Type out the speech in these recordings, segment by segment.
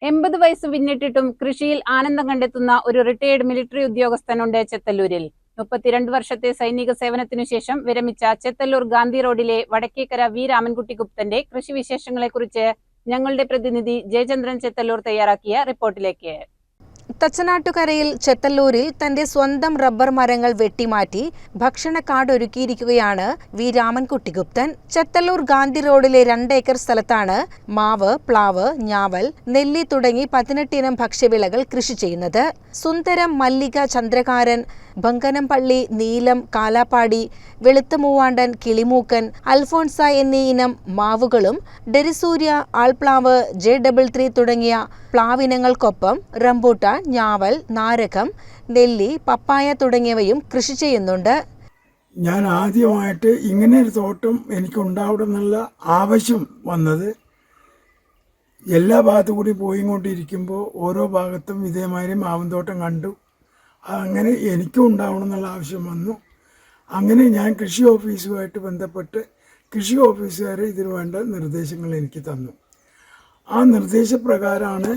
80 വയസ്സ് പിന്നിട്ടിട്ടും കൃഷിയിൽ ആനന്ദം കണ്ടെത്തുന്ന ഒരു റിട്ടയേർഡ് മിലിറ്ററി ഉദ്യോഗസ്ഥനുണ്ട് ചെത്തല്ലൂരിൽ. 32 വർഷത്തെ സൈനിക സേവനത്തിനു ശേഷം വിരമിച്ച ചെത്തല്ലൂർ ഗാന്ധി റോഡിലെ വടക്കേക്കര വി രാമൻകുട്ടി ഗുപ്തന്റെ കൃഷിവിശേഷങ്ങളെക്കുറിച്ച് ഞങ്ങളുടെ പ്രതിനിധി ജയചന്ദ്രൻ ചെത്തല്ലൂർ തയ്യാറാക്കിയ റിപ്പോർട്ടിലേക്ക്. തച്ചനാട്ടുകരയിൽ ചെത്തല്ലൂരിൽ തന്റെ സ്വന്തം റബ്ബർ മരങ്ങൾ വെട്ടിമാറ്റി ഭക്ഷണ കാർഡ് ഒരുക്കിയിരിക്കുകയാണ് വി രാമൻകുട്ടി ഗുപ്തൻ. ചെത്തല്ലൂർ ഗാന്ധി റോഡിലെ 2 ഏക്കർ സ്ഥലത്താണ് മാവ്, പ്ലാവ്, ഞാവൽ, നെല്ലി തുടങ്ങി 18 ഇനം ഭക്ഷ്യവിളകൾ കൃഷി ചെയ്യുന്നത്. സുന്ദരം, മല്ലിക, ചന്ദ്രകാരൻ, ബങ്കനംപള്ളി, നീലം, കാലാപ്പാടി, വെളുത്ത മൂവാണ്ടൻ, കിളിമൂക്കൻ, അൽഫോൺസ എന്നീ ഇനം മാവുകളും ഡെരിസൂര്യ, ആൾപ്ലാവ്, J33 തുടങ്ങിയ പ്ലാവിനങ്ങൾക്കൊപ്പം റംബൂട്ടാൻ, ഞാവൽ, നാരകം, നെല്ലി, പപ്പായ തുടങ്ങിയവയും കൃഷി ചെയ്യുന്നുണ്ട്. ഞാൻ ആദ്യമായിട്ട് ഇങ്ങനെ ഒരു തോട്ടം എനിക്കുണ്ടാവണമെന്നുള്ള ആവശ്യം വന്നത് എല്ലാ ഭാഗത്തു കൂടി പോയിക്കൊണ്ടിരിക്കുമ്പോൾ ഓരോ ഭാഗത്തും ഇതേമാതിരി മാവും തോട്ടം കണ്ടു. അങ്ങനെ എനിക്കും ഉണ്ടാവണം എന്നുള്ള ആവശ്യം വന്നു. അങ്ങനെ ഞാൻ കൃഷി ഓഫീസുമായിട്ട് ബന്ധപ്പെട്ട് കൃഷി ഓഫീസുകാർ ഇതിന് വേണ്ട നിർദ്ദേശങ്ങൾ എനിക്ക് തന്നു. ആ നിർദ്ദേശപ്രകാരമാണ്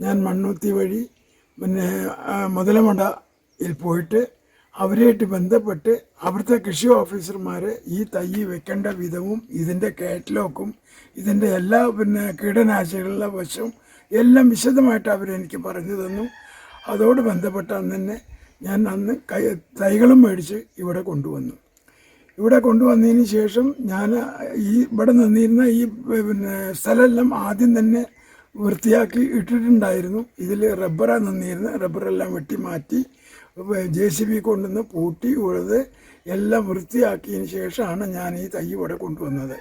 ഞാൻ മണ്ണുത്തി വഴി മുതലമടയിൽ പോയിട്ട് അവരായിട്ട് ബന്ധപ്പെട്ട് അവിടുത്തെ കൃഷി ഓഫീസർമാർ ഈ തൈ വെക്കേണ്ട വിധവും ഇതിൻ്റെ കാറ്റലോഗും ഇതിൻ്റെ എല്ലാ കീടനാശികളുടെ വശവും എല്ലാം വിശദമായിട്ട് അവരെനിക്ക് പറഞ്ഞു തന്നു. അതോട് ബന്ധപ്പെട്ട അന്ന് തന്നെ ഞാൻ തൈകളും മേടിച്ച് ഇവിടെ കൊണ്ടുവന്നു. ഇവിടെ കൊണ്ടുവന്നതിന് ശേഷം ഞാൻ ഇവിടെ നിന്നിരുന്ന സ്ഥലമെല്ലാം ആദ്യം തന്നെ വൃത്തിയാക്കി ഇട്ടിട്ടുണ്ടായിരുന്നു. ഇതിൽ റബ്ബറാണ് നിന്നിരുന്നത്. റബ്ബറെല്ലാം വെട്ടി മാറ്റി JCB കൊണ്ടുവന്ന് പൂട്ടി ഉള്ളത് എല്ലാം വൃത്തിയാക്കിയതിന് ശേഷമാണ് ഞാൻ ഈ തൈ ഇവിടെ കൊണ്ടുവന്നത്.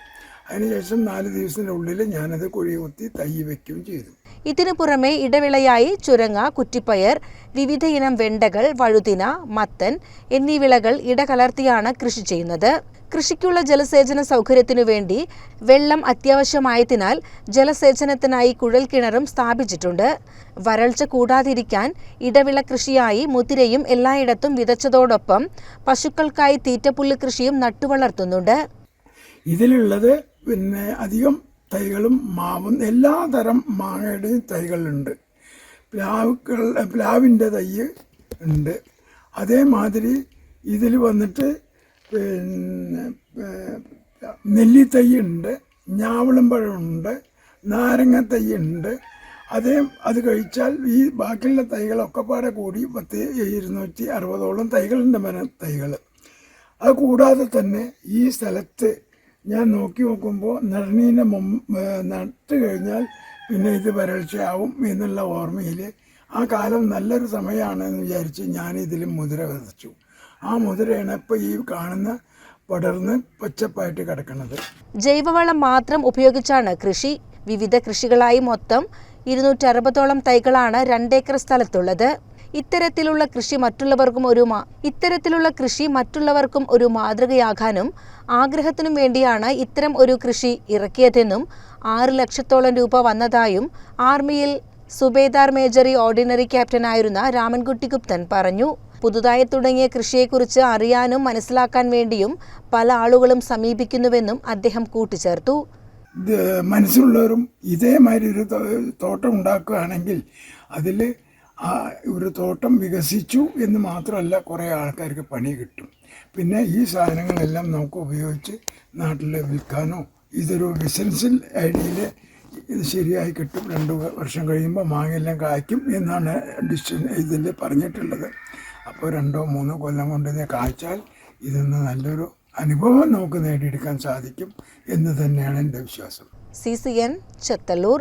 അതിനുശേഷം 4 ദിവസത്തിനുള്ളിൽ ഞാനത് കുഴി കുത്തി തൈ വയ്ക്കുകയും ചെയ്തു. ഇതിനു പുറമെ ഇടവിളയായി ചുരങ്ങ, കുറ്റിപ്പയർ, വിവിധ ഇനം വെണ്ടകൾ, വഴുതിന, മത്തൻ എന്നീ വിളകൾ ഇടകലർത്തിയാണ് കൃഷി ചെയ്യുന്നത്. കൃഷിക്കുള്ള ജലസേചന സൗകര്യത്തിനു വേണ്ടി വെള്ളം അത്യാവശ്യമായതിനാൽ ജലസേചനത്തിനായി കുഴൽക്കിണറും സ്ഥാപിച്ചിട്ടുണ്ട്. വരൾച്ച കൂടാതിരിക്കാൻ ഇടവിള കൃഷിയായി മുതിരയും എല്ലായിടത്തും വിതച്ചതോടൊപ്പം പശുക്കൾക്കായി തീറ്റപ്പുല്ല് കൃഷിയും നട്ടുവളർത്തുന്നുണ്ട്. ഇതിലുള്ളത് അധികം തൈകളും മാവും എല്ലാ തരം മാങ്ങയുടെയും തൈകളുണ്ട്. പ്ലാവിൻ്റെ തൈ ഉണ്ട്. അതേമാതിരി ഇതിൽ വന്നിട്ട് നെല്ലിത്തൈ ഉണ്ട്, ഞാവളം പഴമുണ്ട്, നാരങ്ങ തൈ ഉണ്ട്. അത് കഴിച്ചാൽ ഈ ബാക്കിയുള്ള തൈകളൊക്കെ പാടെ കൂടി 260ഓളം തൈകളുണ്ട്, തൈകൾ. അത് കൂടാതെ തന്നെ ഈ സ്ഥലത്ത് ഞാൻ നോക്കുമ്പോൾ നടണീനെ നട്ട് കഴിഞ്ഞാൽ പിന്നെ ഇത് വരൾച്ചയാവും എന്നുള്ള ഓർമ്മയിൽ ആ കാലം നല്ലൊരു സമയമാണെന്ന് വിചാരിച്ച് ഞാനിതിൽ മുതിര വിതച്ചു. ആ മുതിരയാണ് ഇപ്പോൾ ഈ കാണുന്ന പടർന്ന് പച്ചപ്പായിട്ട് കിടക്കുന്നത്. ജൈവവളം മാത്രം ഉപയോഗിച്ചാണ് കൃഷി. വിവിധ കൃഷികളായി മൊത്തം 260ഓളം തൈകളാണ് 2 ഏക്കർ സ്ഥലത്തുള്ളത്. ഇത്തരത്തിലുള്ള കൃഷി മറ്റുള്ളവർക്കും ഒരു മാതൃകയാകാനും ആഗ്രഹത്തിനും വേണ്ടിയാണ് ഇത്തരം ഒരു കൃഷി ഇറക്കിയതെന്നും 6 ലക്ഷത്തോളം രൂപ വന്നതായും ആർമിയിൽ സുബേദാർ മേജറി ഓർഡിനറി ക്യാപ്റ്റനായിരുന്ന രാമൻകുട്ടി ഗുപ്തൻ പറഞ്ഞു. പുതുതായി തുടങ്ങിയ കൃഷിയെക്കുറിച്ച് അറിയാനും മനസ്സിലാക്കാൻ വേണ്ടിയും പല ആളുകളും സമീപിക്കുന്നുവെന്നും അദ്ദേഹം കൂട്ടിച്ചേർത്തു. മനസ്സിലുള്ളവരും ഇതേമാതിരി ഒരു തോട്ടം ഉണ്ടാക്കുകയാണെങ്കിൽ അതിൽ ഒരു തോട്ടം വികസിച്ചു എന്ന് മാത്രമല്ല, കുറേ ആൾക്കാർക്ക് പണി കിട്ടും. പിന്നെ ഈ സാധനങ്ങളെല്ലാം നമുക്ക് ഉപയോഗിച്ച് നാട്ടിൽ വിൽക്കാനോ ഇതൊരു ബിസിനസ്സിൽ ഐഡിയയിൽ ഇത് ശരിയായി കിട്ടും. 2 വർഷം കഴിയുമ്പോൾ മാങ്ങയെല്ലാം കായ്ക്കും എന്നാണ് ഇതിൽ പറഞ്ഞിട്ടുള്ളത്. അപ്പോൾ 2-3 കൊല്ലം കൊണ്ട് ഇത് കായ്ച്ചാൽ ഇതിന്ന് നല്ലൊരു അനുഭവം നമുക്ക് നേടിയെടുക്കാൻ സാധിക്കും എന്ന് തന്നെയാണ് എൻ്റെ വിശ്വാസം. CCN ചെത്തല്ലൂർ.